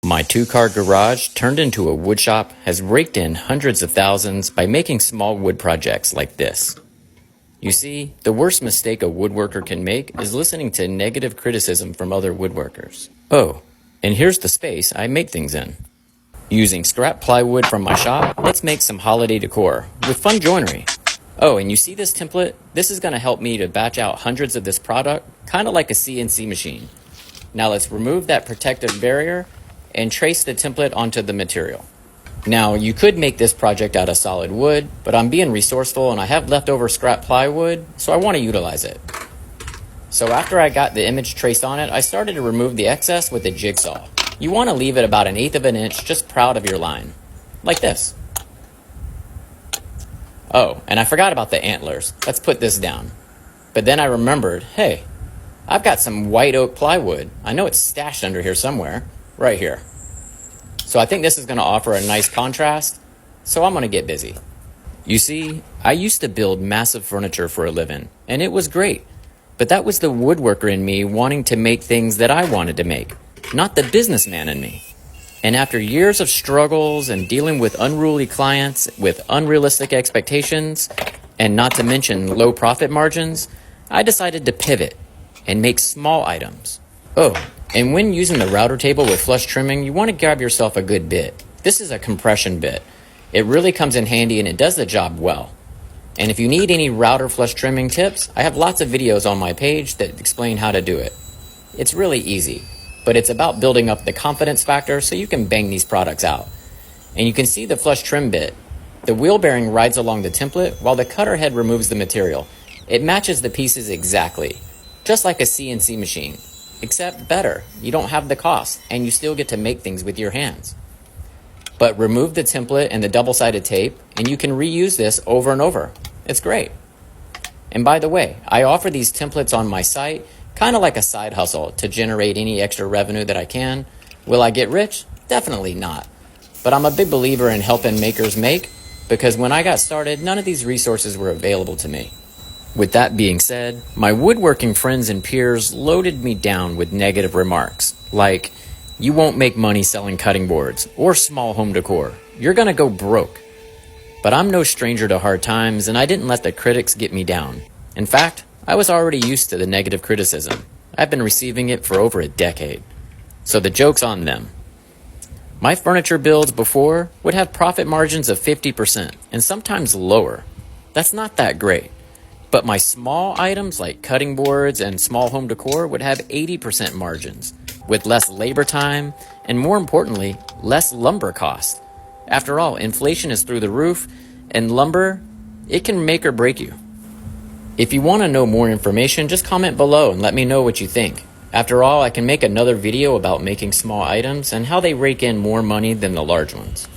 My two-car garage, turned into a wood shop, has raked in hundreds of thousands by making small wood projects like this. You see, the worst mistake a woodworker can make is listening to negative criticism from other woodworkers. Oh, and here's the space I make things in. Using scrap plywood from my shop, let's make some holiday decor with fun joinery. Oh, and you see this template? This is going to help me to batch out hundreds of this product, kind of like a CNC machine. Now let's remove that protective barrier and trace the template onto the material. Now you could make this project out of solid wood, but I'm being resourceful and I have leftover scrap plywood, so I want to utilize it. So after I got the image traced on it, I started to remove the excess with a jigsaw. You want to leave it about 1/8 of an inch, just proud of your line. Like this. Oh, and I forgot about the antlers. Let's put this down. But then I remembered, hey, I've got some white oak plywood. I know it's stashed under here somewhere. Right here. So I think this is going to offer a nice contrast, so I'm going to get busy. You see, I used to build massive furniture for a living, and it was great. But that was the woodworker in me wanting to make things that I wanted to make, not the businessman in me. And after years of struggles and dealing with unruly clients with unrealistic expectations, and not to mention low profit margins, I decided to pivot and make small items. Oh, and when using the router table with flush trimming, you want to grab yourself a good bit. This is a compression bit. It really comes in handy and it does the job well. And if you need any router flush trimming tips, I have lots of videos on my page that explain how to do it. It's really easy, but it's about building up the confidence factor so you can bang these products out. And you can see the flush trim bit. The wheel bearing rides along the template while the cutter head removes the material. It matches the pieces exactly, just like a CNC machine. Except better, you don't have the cost, and you still get to make things with your hands. But remove the template and the double-sided tape, and you can reuse this over and over. It's great. And by the way, I offer these templates on my site, kind of like a side hustle to generate any extra revenue that I can. Will I get rich? Definitely not. But I'm a big believer in helping makers make, because when I got started, none of these resources were available to me. With that being said, my woodworking friends and peers loaded me down with negative remarks, like, you won't make money selling cutting boards or small home decor. You're gonna go broke. But I'm no stranger to hard times, and I didn't let the critics get me down. In fact, I was already used to the negative criticism. I've been receiving it for over a decade. So the joke's on them. My furniture builds before would have profit margins of 50% and sometimes lower. That's not that great. But my small items like cutting boards and small home decor would have 80% margins, with less labor time and, more importantly, less lumber cost. After all, inflation is through the roof, and lumber, it can make or break you. If you want to know more information, just comment below and let me know what you think. After all, I can make another video about making small items and how they rake in more money than the large ones.